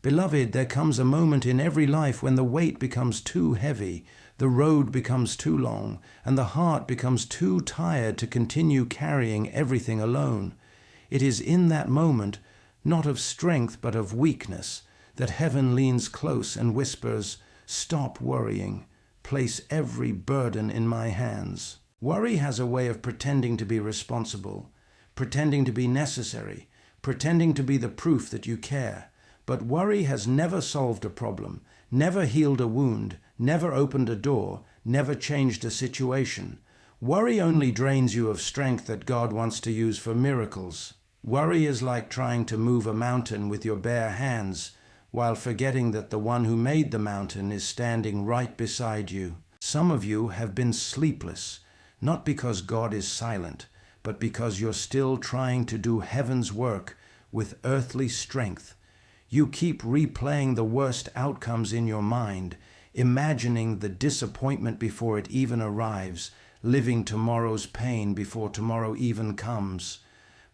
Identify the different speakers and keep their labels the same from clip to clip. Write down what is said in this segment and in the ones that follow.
Speaker 1: Beloved, there comes a moment in every life when the weight becomes too heavy, the road becomes too long, and the heart becomes too tired to continue carrying everything alone. It is in that moment, not of strength but of weakness, that heaven leans close and whispers, "Stop worrying. Place every burden in my hands." Worry has a way of pretending to be responsible, pretending to be necessary, pretending to be the proof that you care. But worry has never solved a problem, never healed a wound, never opened a door, never changed a situation. Worry only drains you of strength that God wants to use for miracles. Worry is like trying to move a mountain with your bare hands, while forgetting that the one who made the mountain is standing right beside you. Some of you have been sleepless, not because God is silent, but because you're still trying to do heaven's work with earthly strength. You keep replaying the worst outcomes in your mind, imagining the disappointment before it even arrives, living tomorrow's pain before tomorrow even comes.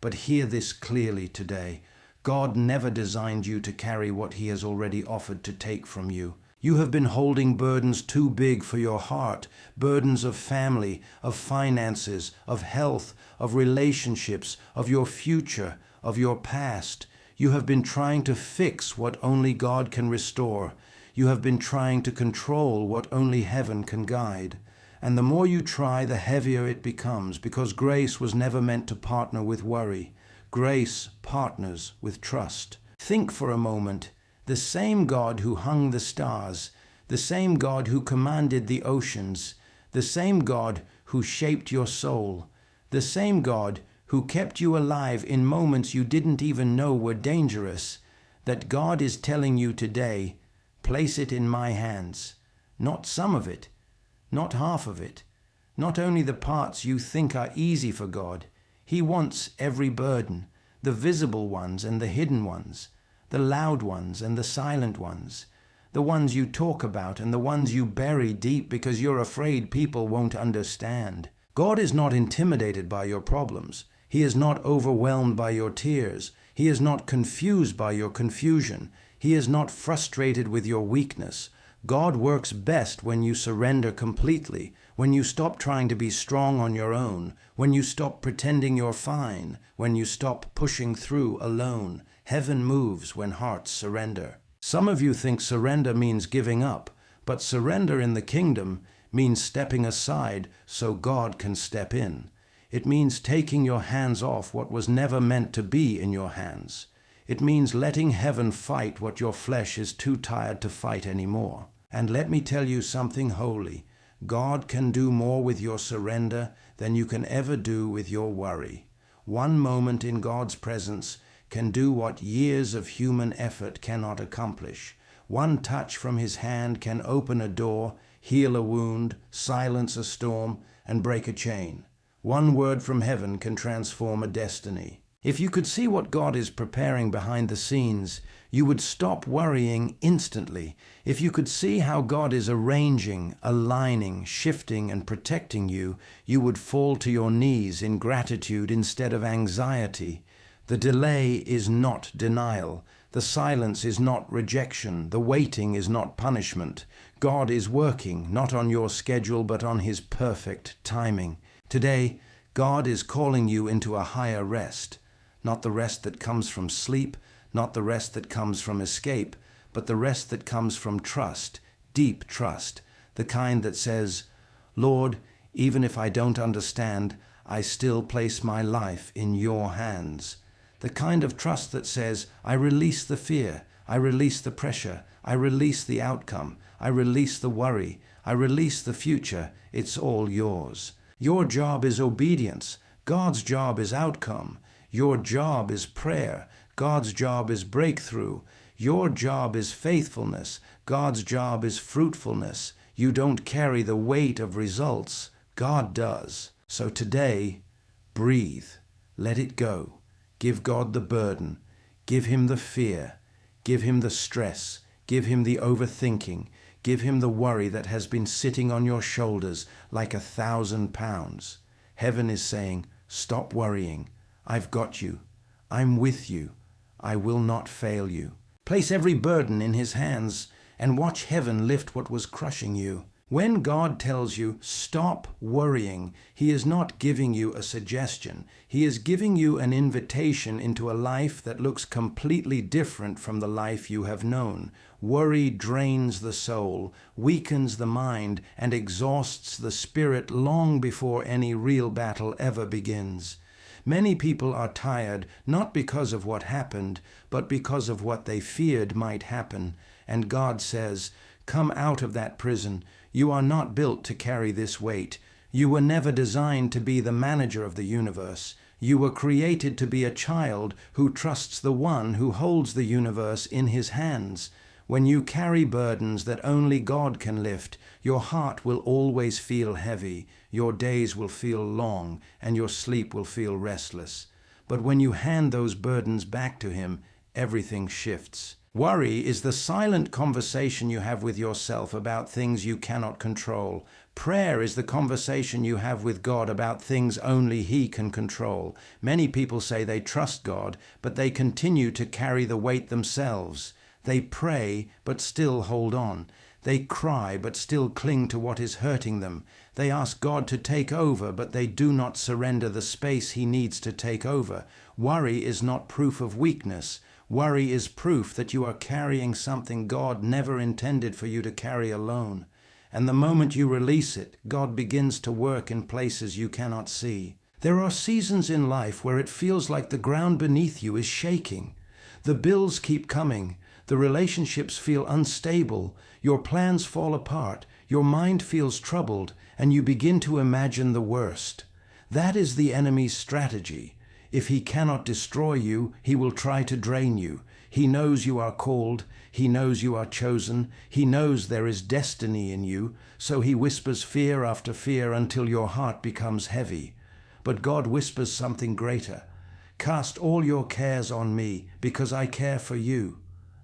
Speaker 1: But hear this clearly today. God never designed you to carry what He has already offered to take from you. You have been holding burdens too big for your heart, burdens of family, of finances, of health, of relationships, of your future, of your past. You have been trying to fix what only God can restore. You have been trying to control what only heaven can guide. And the more you try, the heavier it becomes, because grace was never meant to partner with worry. Grace partners with trust. Think for a moment. The same God who hung the stars, the same God who commanded the oceans, the same God who shaped your soul, the same God who kept you alive in moments you didn't even know were dangerous, that God is telling you today, place it in my hands. Not some of it, not half of it, not only the parts you think are easy for God. He wants every burden, the visible ones and the hidden ones, the loud ones and the silent ones, the ones you talk about and the ones you bury deep because you're afraid people won't understand. God is not intimidated by your problems. He is not overwhelmed by your tears. He is not confused by your confusion. He is not frustrated with your weakness. God works best when you surrender completely, when you stop trying to be strong on your own, when you stop pretending you're fine, when you stop pushing through alone. Heaven moves when hearts surrender. Some of you think surrender means giving up, but surrender in the kingdom means stepping aside so God can step in. It means taking your hands off what was never meant to be in your hands. It means letting heaven fight what your flesh is too tired to fight anymore. And let me tell you something holy. God can do more with your surrender than you can ever do with your worry. One moment in God's presence can do what years of human effort cannot accomplish. One touch from His hand can open a door, heal a wound, silence a storm, and break a chain. One word from heaven can transform a destiny. If you could see what God is preparing behind the scenes, you would stop worrying instantly. If you could see how God is arranging, aligning, shifting, and protecting you, you would fall to your knees in gratitude instead of anxiety. The delay is not denial. The silence is not rejection. The waiting is not punishment. God is working, not on your schedule, but on His perfect timing. Today, God is calling you into a higher rest. Not the rest that comes from sleep, not the rest that comes from escape, but the rest that comes from trust, deep trust, the kind that says, Lord, even if I don't understand, I still place my life in your hands. The kind of trust that says, I release the fear, I release the pressure, I release the outcome, I release the worry, I release the future, it's all yours. Your job is obedience. God's job is outcome. Your job is prayer. God's job is breakthrough. Your job is faithfulness. God's job is fruitfulness. You don't carry the weight of results. God does. So today, breathe. Let it go. Give God the burden. Give Him the fear. Give Him the stress. Give Him the overthinking. Give Him the worry that has been sitting on your shoulders like 1,000 pounds. Heaven is saying, stop worrying. I've got you. I'm with you. I will not fail you. Place every burden in his hands and watch heaven lift what was crushing you. When God tells you, stop worrying, he is not giving you a suggestion. He is giving you an invitation into a life that looks completely different from the life you have known. Worry drains the soul, weakens the mind, and exhausts the spirit long before any real battle ever begins. Many people are tired not because of what happened, but because of what they feared might happen. And God says, come out of that prison. You are not built to carry this weight. You were never designed to be the manager of the universe. You were created to be a child who trusts the one who holds the universe in his hands. When you carry burdens that only God can lift, your heart will always feel heavy, your days will feel long, and your sleep will feel restless. But when you hand those burdens back to him, everything shifts. Worry is the silent conversation you have with yourself about things you cannot control. Prayer is the conversation you have with God about things only he can control. Many people say they trust God, but they continue to carry the weight themselves. They pray, but still hold on. They cry, but still cling to what is hurting them. They ask God to take over, but they do not surrender the space he needs to take over. Worry is not proof of weakness. Worry is proof that you are carrying something God never intended for you to carry alone. And the moment you release it, God begins to work in places you cannot see. There are seasons in life where it feels like the ground beneath you is shaking. The bills keep coming. The relationships feel unstable. Your plans fall apart. Your mind feels troubled, and you begin to imagine the worst. That is the enemy's strategy. If he cannot destroy you, he will try to drain you. He knows you are called. He knows you are chosen. He knows there is destiny in you. So he whispers fear after fear until your heart becomes heavy. But God whispers something greater. Cast all your cares on me, because I care for you.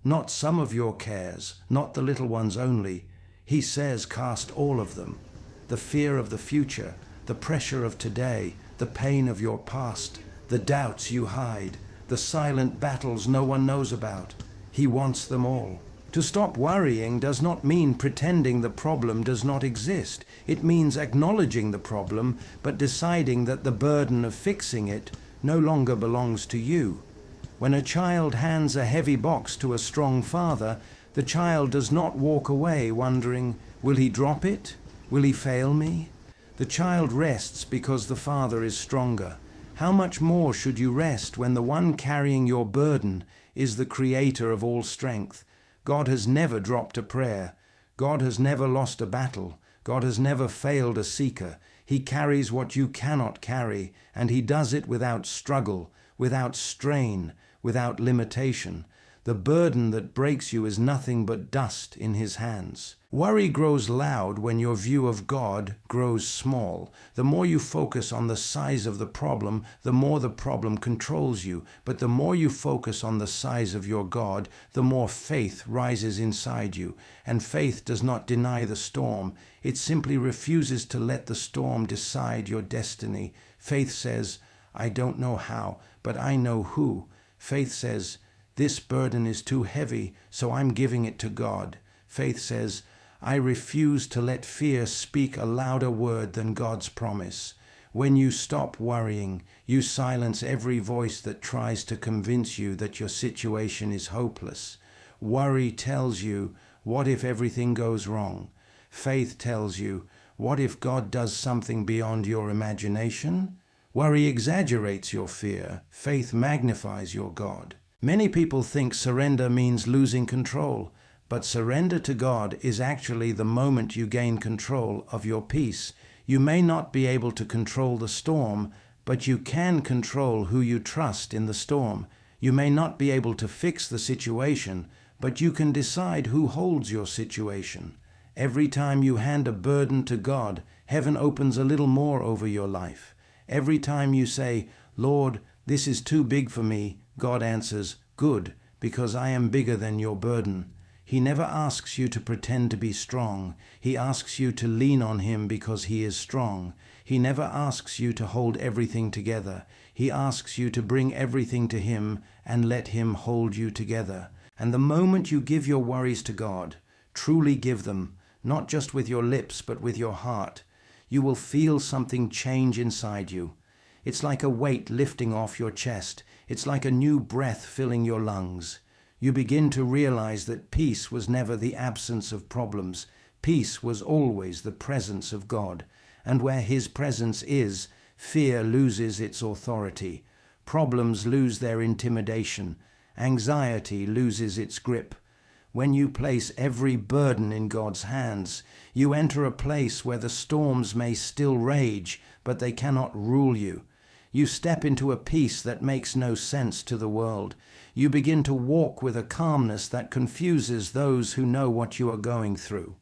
Speaker 1: Not some of your cares, not the little ones only. He says cast all of them. The fear of the future, the pressure of today, the pain of your past, the doubts you hide, the silent battles no one knows about. He wants them all. To stop worrying does not mean pretending the problem does not exist. It means acknowledging the problem, but deciding that the burden of fixing it no longer belongs to you. When a child hands a heavy box to a strong father, the child does not walk away wondering, will he drop it? Will he fail me? The child rests because the father is stronger. How much more should you rest when the one carrying your burden is the creator of all strength? God has never dropped a prayer. God has never lost a battle. God has never failed a seeker. He carries what you cannot carry, and he does it without struggle, without strain, without limitation. The burden that breaks you is nothing but dust in his hands. Worry grows loud when your view of God grows small. The more you focus on the size of the problem, the more the problem controls you. But the more you focus on the size of your God, the more faith rises inside you. And faith does not deny the storm. It simply refuses to let the storm decide your destiny. Faith says, I don't know how, but I know who. Faith says, this burden is too heavy, so I'm giving it to God. Faith says, I refuse to let fear speak a louder word than God's promise. When you stop worrying, you silence every voice that tries to convince you that your situation is hopeless. Worry tells you, what if everything goes wrong? Faith tells you, what if God does something beyond your imagination? Worry exaggerates your fear. Faith magnifies your God. Many people think surrender means losing control, but surrender to God is actually the moment you gain control of your peace. You may not be able to control the storm, but you can control who you trust in the storm. You may not be able to fix the situation, but you can decide who holds your situation. Every time you hand a burden to God, heaven opens a little more over your life. Every time you say, Lord, this is too big for me, God answers, good, because I am bigger than your burden. He never asks you to pretend to be strong. He asks you to lean on him because he is strong. He never asks you to hold everything together. He asks you to bring everything to him and let him hold you together. And the moment you give your worries to God, truly give them, not just with your lips, but with your heart, you will feel something change inside you. It's like a weight lifting off your chest. It's like a new breath filling your lungs. You begin to realize that peace was never the absence of problems. Peace was always the presence of God. And where His presence is, fear loses its authority. Problems lose their intimidation. Anxiety loses its grip. When you place every burden in God's hands, you enter a place where the storms may still rage, but they cannot rule you. You step into a peace that makes no sense to the world. You begin to walk with a calmness that confuses those who know what you are going through,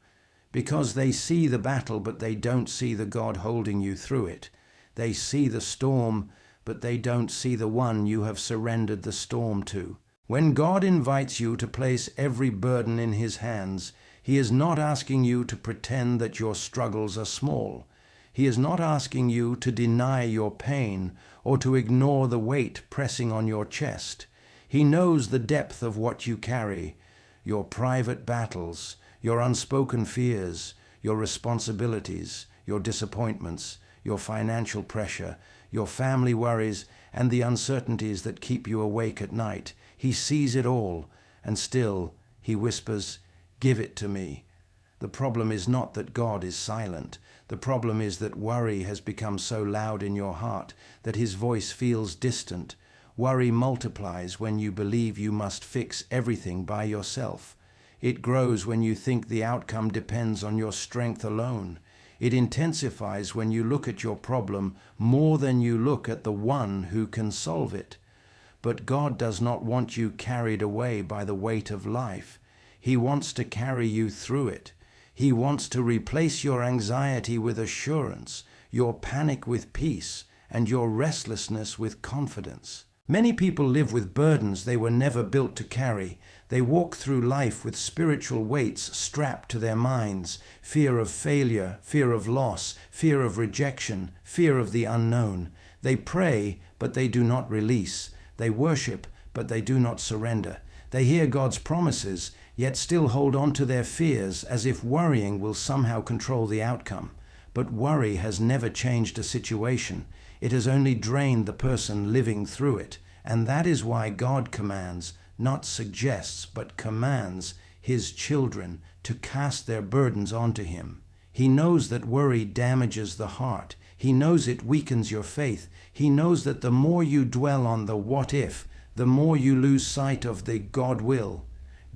Speaker 1: because they see the battle, but they don't see the God holding you through it. They see the storm, but they don't see the one you have surrendered the storm to. When God invites you to place every burden in His hands, He is not asking you to pretend that your struggles are small. He is not asking you to deny your pain or to ignore the weight pressing on your chest. He knows the depth of what you carry, your private battles, your unspoken fears, your responsibilities, your disappointments, your financial pressure, your family worries, and the uncertainties that keep you awake at night. He sees it all, and still He whispers, "Give it to me." The problem is not that God is silent. The problem is that worry has become so loud in your heart that His voice feels distant. Worry multiplies when you believe you must fix everything by yourself. It grows when you think the outcome depends on your strength alone. It intensifies when you look at your problem more than you look at the one who can solve it. But God does not want you carried away by the weight of life. He wants to carry you through it. He wants to replace your anxiety with assurance, your panic with peace, and your restlessness with confidence. Many people live with burdens they were never built to carry. They walk through life with spiritual weights strapped to their minds: fear of failure, fear of loss, fear of rejection, fear of the unknown. They pray, but they do not release. They worship, but they do not surrender. They hear God's promises, yet still hold on to their fears as if worrying will somehow control the outcome. But worry has never changed a situation. It has only drained the person living through it. And that is why God commands, not suggests, but commands His children to cast their burdens onto Him. He knows that worry damages the heart. He knows it weakens your faith. He knows that the more you dwell on the what if, the more you lose sight of the God will.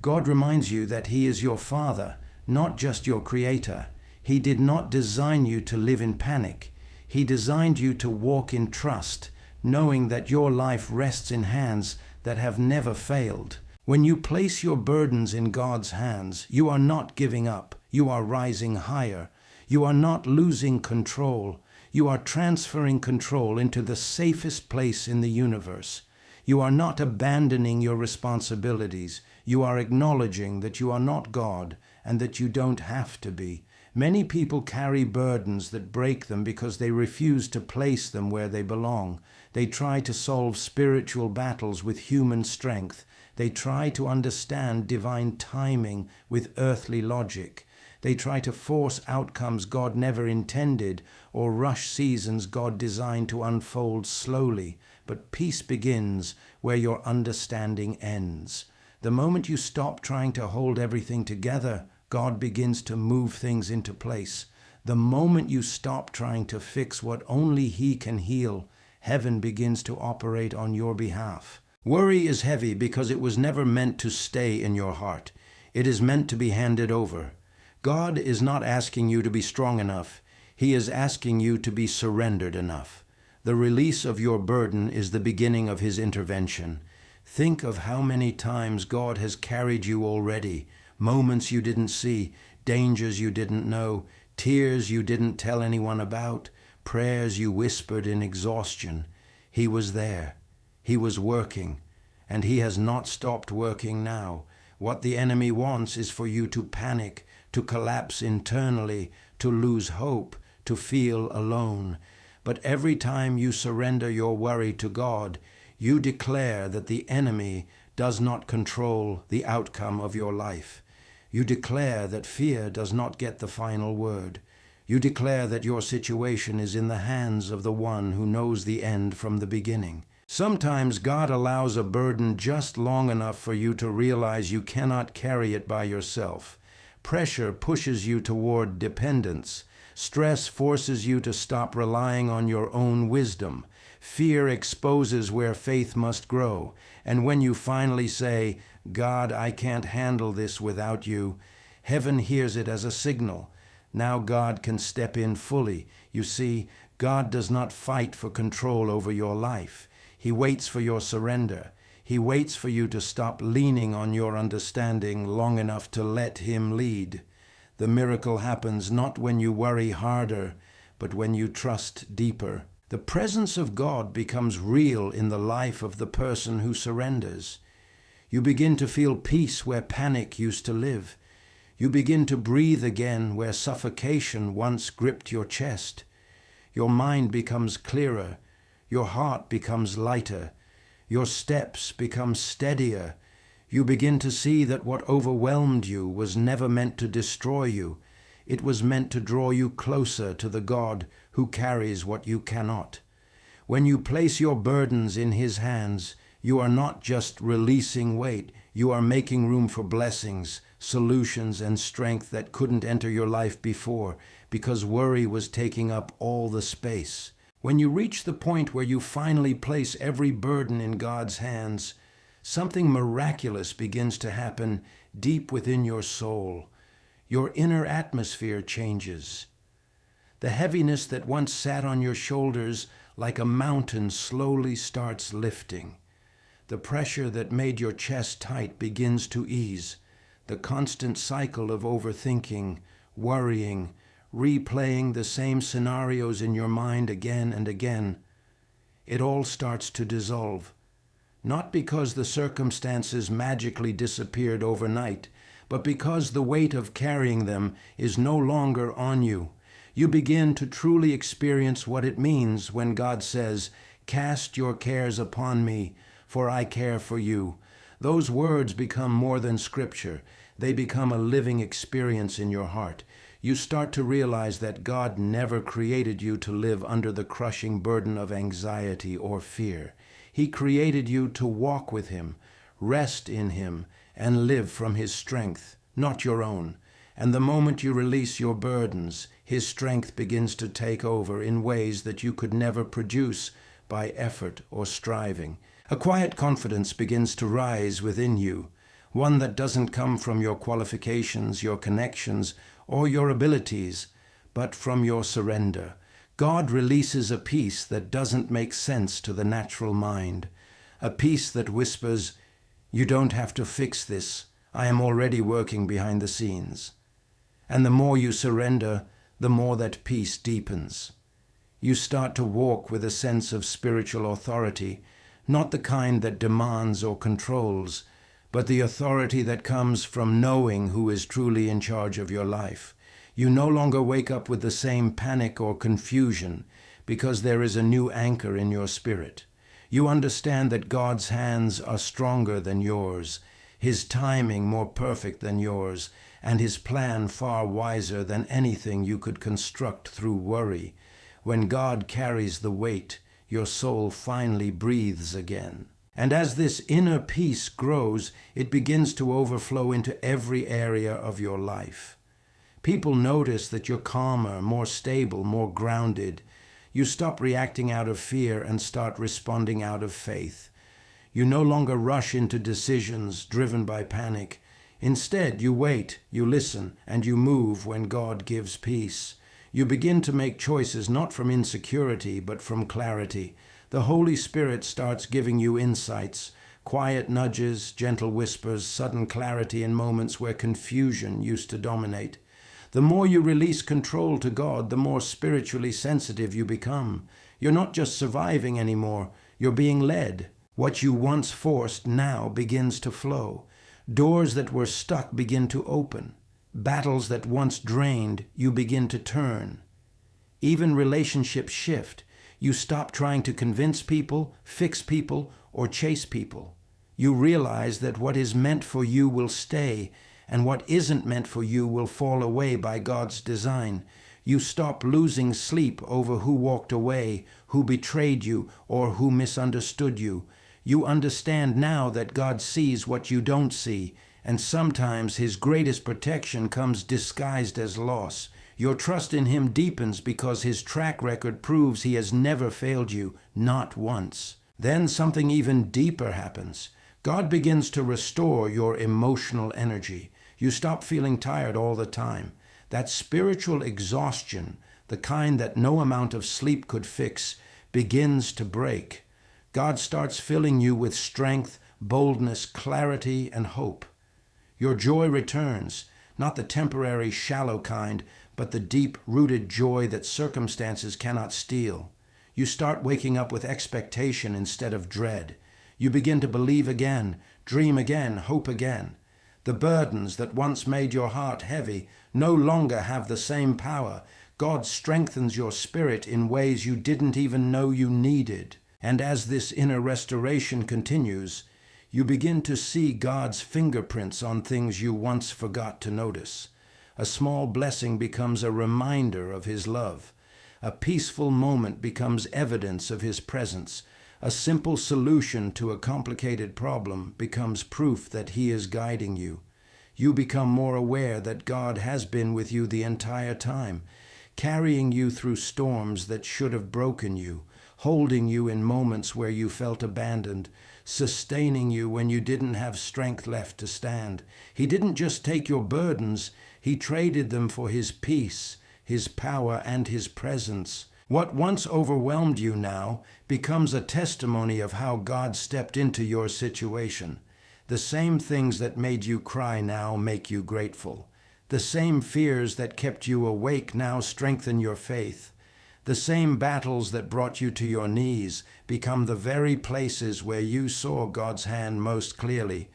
Speaker 1: God reminds you that He is your Father, not just your Creator. He did not design you to live in panic. He designed you to walk in trust, knowing that your life rests in hands that have never failed. When you place your burdens in God's hands, you are not giving up. You are rising higher. You are not losing control. You are transferring control into the safest place in the universe. You are not abandoning your responsibilities. You are acknowledging that you are not God and that you don't have to be. Many people carry burdens that break them because they refuse to place them where they belong. They try to solve spiritual battles with human strength. They try to understand divine timing with earthly logic. They try to force outcomes God never intended or rush seasons God designed to unfold slowly. But peace begins where your understanding ends. The moment you stop trying to hold everything together, God begins to move things into place. The moment you stop trying to fix what only He can heal, heaven begins to operate on your behalf. Worry is heavy because it was never meant to stay in your heart. It is meant to be handed over. God is not asking you to be strong enough. He is asking you to be surrendered enough. The release of your burden is the beginning of His intervention. Think of how many times God has carried you already. Moments you didn't see, dangers you didn't know, tears you didn't tell anyone about, prayers you whispered in exhaustion. He was there. He was working, and He has not stopped working now. What the enemy wants is for you to panic, to collapse internally, to lose hope, to feel alone. But every time you surrender your worry to God, you declare that the enemy does not control the outcome of your life. You declare that fear does not get the final word. You declare that your situation is in the hands of the one who knows the end from the beginning. Sometimes God allows a burden just long enough for you to realize you cannot carry it by yourself. Pressure pushes you toward dependence. Stress forces you to stop relying on your own wisdom. Fear exposes where faith must grow. And when you finally say, "God, I can't handle this without you," heaven hears it as a signal. Now God can step in fully. You see, God does not fight for control over your life. He waits for your surrender. He waits for you to stop leaning on your understanding long enough to let Him lead. The miracle happens not when you worry harder, but when you trust deeper. The presence of God becomes real in the life of the person who surrenders. You begin to feel peace where panic used to live. You begin to breathe again where suffocation once gripped your chest. Your mind becomes clearer. Your heart becomes lighter. Your steps become steadier. You begin to see that what overwhelmed you was never meant to destroy you. It was meant to draw you closer to the God who carries what you cannot. When you place your burdens in His hands, you are not just releasing weight, you are making room for blessings, solutions, and strength that couldn't enter your life before because worry was taking up all the space. When you reach the point where you finally place every burden in God's hands, something miraculous begins to happen deep within your soul. Your inner atmosphere changes. The heaviness that once sat on your shoulders like a mountain slowly starts lifting. The pressure that made your chest tight begins to ease. The constant cycle of overthinking, worrying, replaying the same scenarios in your mind again and again, it all starts to dissolve. Not because the circumstances magically disappeared overnight, but because the weight of carrying them is no longer on you. You begin to truly experience what it means when God says, "Cast your cares upon me, for I care for you." Those words become more than scripture. They become a living experience in your heart. You start to realize that God never created you to live under the crushing burden of anxiety or fear. He created you to walk with Him, rest in Him, and live from His strength, not your own. And the moment you release your burdens, His strength begins to take over in ways that you could never produce by effort or striving. A quiet confidence begins to rise within you, one that doesn't come from your qualifications, your connections, or your abilities, but from your surrender. God releases a peace that doesn't make sense to the natural mind, a peace that whispers, "You don't have to fix this. I am already working behind the scenes." And the more you surrender, the more that peace deepens. You start to walk with a sense of spiritual authority, not the kind that demands or controls, but the authority that comes from knowing who is truly in charge of your life. You no longer wake up with the same panic or confusion because there is a new anchor in your spirit. You understand that God's hands are stronger than yours, His timing more perfect than yours, and His plan far wiser than anything you could construct through worry. When God carries the weight, your soul finally breathes again. And as this inner peace grows, it begins to overflow into every area of your life. People notice that you're calmer, more stable, more grounded. You stop reacting out of fear and start responding out of faith. You no longer rush into decisions driven by panic. Instead, you wait, you listen, and you move when God gives peace. You begin to make choices not from insecurity, but from clarity. The Holy Spirit starts giving you insights, quiet nudges, gentle whispers, sudden clarity in moments where confusion used to dominate. The more you release control to God, the more spiritually sensitive you become. You're not just surviving anymore, you're being led. What you once forced now begins to flow. Doors that were stuck begin to open. Battles that once drained, you begin to turn. Even relationships shift. You stop trying to convince people, fix people, or chase people. You realize that what is meant for you will stay, and what isn't meant for you will fall away by God's design. You stop losing sleep over who walked away, who betrayed you, or who misunderstood you. You understand now that God sees what you don't see, and sometimes His greatest protection comes disguised as loss. Your trust in Him deepens because His track record proves He has never failed you, not once. Then something even deeper happens. God begins to restore your emotional energy. You stop feeling tired all the time. That spiritual exhaustion, the kind that no amount of sleep could fix, begins to break. God starts filling you with strength, boldness, clarity, and hope. Your joy returns, not the temporary, shallow kind, but the deep-rooted joy that circumstances cannot steal. You start waking up with expectation instead of dread. You begin to believe again, dream again, hope again. The burdens that once made your heart heavy no longer have the same power. God strengthens your spirit in ways you didn't even know you needed. And as this inner restoration continues, you begin to see God's fingerprints on things you once forgot to notice. A small blessing becomes a reminder of His love. A peaceful moment becomes evidence of His presence. A simple solution to a complicated problem becomes proof that He is guiding you. You become more aware that God has been with you the entire time, carrying you through storms that should have broken you, holding you in moments where you felt abandoned, sustaining you when you didn't have strength left to stand. He didn't just take your burdens, He traded them for His peace, His power, and His presence. What once overwhelmed you now becomes a testimony of how God stepped into your situation. The same things that made you cry now make you grateful. The same fears that kept you awake now strengthen your faith. The same battles that brought you to your knees become the very places where you saw God's hand most clearly.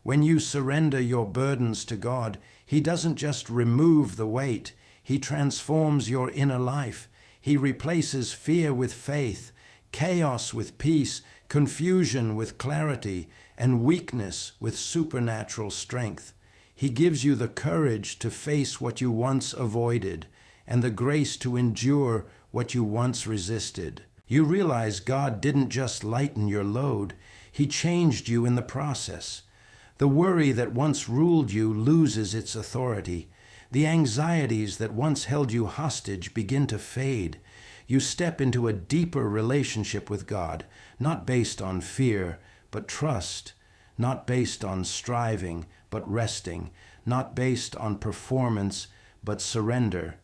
Speaker 1: When you surrender your burdens to God, He doesn't just remove the weight, He transforms your inner life. He replaces fear with faith, chaos with peace, confusion with clarity, and weakness with supernatural strength. He gives you the courage to face what you once avoided, and the grace to endure what you once resisted. You realize God didn't just lighten your load, He changed you in the process. The worry that once ruled you loses its authority. The anxieties that once held you hostage begin to fade. You step into a deeper relationship with God, not based on fear, but trust, not based on striving, but resting, not based on performance, but surrender.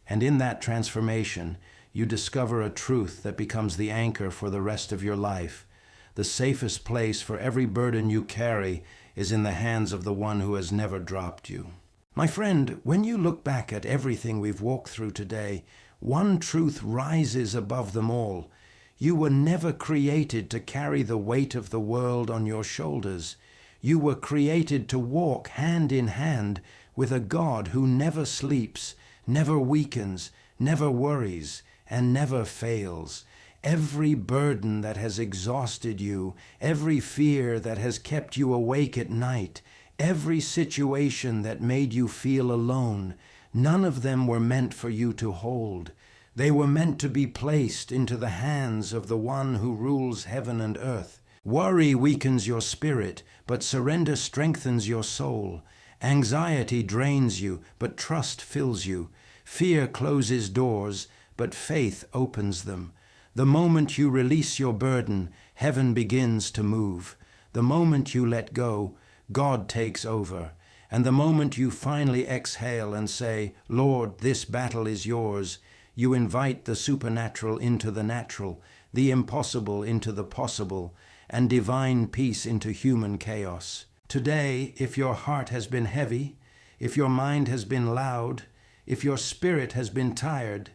Speaker 1: And in that transformation, you discover a truth that becomes the anchor for the rest of your life. The safest place for every burden you carry is in the hands of the one who has never dropped you. My friend, when you look back at everything we've walked through today, one truth rises above them all. You were never created to carry the weight of the world on your shoulders. You were created to walk hand in hand with a God who never sleeps, never weakens, never worries, and never fails. Every burden that has exhausted you, every fear that has kept you awake at night, every situation that made you feel alone, none of them were meant for you to hold. They were meant to be placed into the hands of the one who rules heaven and earth. Worry weakens your spirit, but surrender strengthens your soul. Anxiety drains you, but trust fills you. Fear closes doors, but faith opens them. The moment you release your burden, heaven begins to move. The moment you let go, God takes over. And the moment you finally exhale and say, Lord, this battle is yours, you invite the supernatural into the natural, the impossible into the possible, and divine peace into human chaos. Today, if your heart has been heavy, if your mind has been loud, if your spirit has been tired,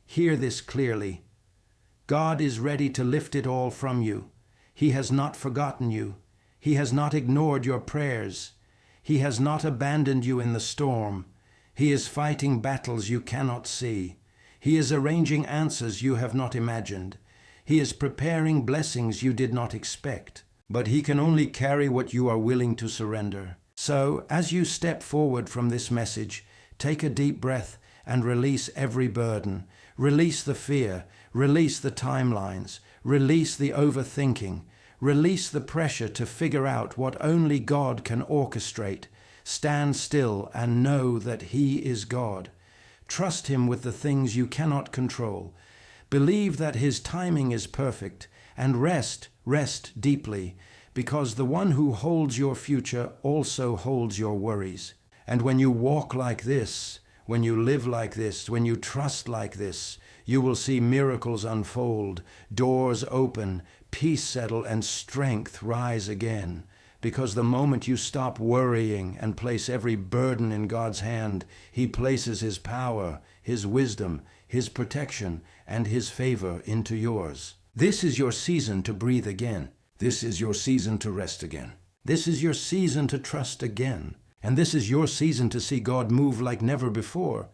Speaker 1: hear this clearly. God is ready to lift it all from you. He has not forgotten you. He has not ignored your prayers. He has not abandoned you in the storm. He is fighting battles you cannot see. He is arranging answers you have not imagined. He is preparing blessings you did not expect. but he can only carry what you are willing to surrender. So, as you step forward from this message, take a deep breath and release every burden. Release the fear, release the timelines, release the overthinking, release the pressure to figure out what only God can orchestrate. Stand still and know that He is God. Trust Him with the things you cannot control. Believe that His timing is perfect, and rest deeply, because the one who holds your future also holds your worries. And when you walk like this, when you live like this, when you trust like this, you will see miracles unfold, doors open, peace settle, and strength rise again. Because the moment you stop worrying and place every burden in God's hand, He places His power, His wisdom, His protection, and His favor into yours. This is your season to breathe again. This is your season to rest again. This is your season to trust again. And this is your season to see God move like never before.